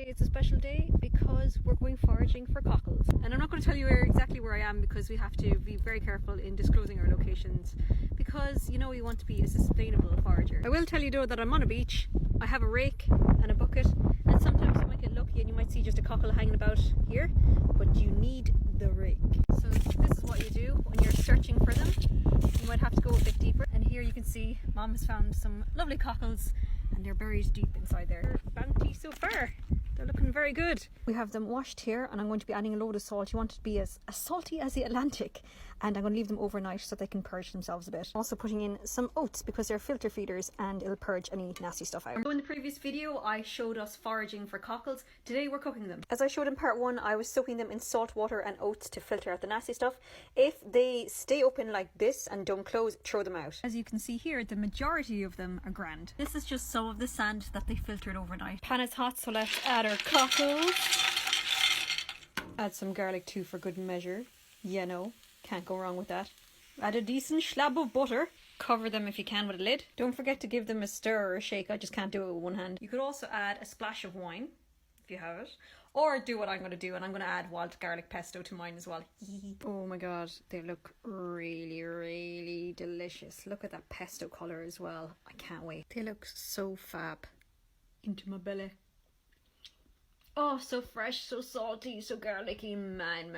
Today is a special day because we're going foraging for cockles. And I'm not going to tell you exactly where I am because we have to be very careful in disclosing our locations because, you know, we want to be a sustainable forager. I will tell you though that I'm on a beach, I have a rake and a bucket, and sometimes you might get lucky and you might see just a cockle hanging about here, but you need the rake. So this is what you do when you're searching for them. You might have to go a bit deeper, and here you can see Mom has found some lovely cockles and they're buried deep inside there. Bounty so far. They're looking very good. We have them washed here and I'm going to be adding a load of salt. You want it to be as salty as the Atlantic, and I'm going to leave them overnight so they can purge themselves a bit. Also putting in some oats because they're filter feeders and it'll purge any nasty stuff out. So in the previous video I showed us foraging for cockles. Today we're cooking them. As I showed in part 1, I was soaking them in salt water and oats to filter out the nasty stuff. If they stay open like this and don't close, throw them out. As you can see here, the majority of them are grand. This is just some of the sand that they filtered overnight. Pan is hot, so let's add our cockles. Add some garlic too for good measure. You know, can't go wrong with that. Add a decent slab of butter. Cover them if you can with a lid. Don't forget to give them a stir or a shake. I just can't do it with one hand. You could also add a splash of wine if you have it, or do what I'm going to do, and I'm going to add wild garlic pesto to mine as well. Oh my god, they look really delicious. Look at that pesto colour as well. I can't wait. They look so fab. Into my belly. Oh, so fresh, so salty, so garlicky. Man.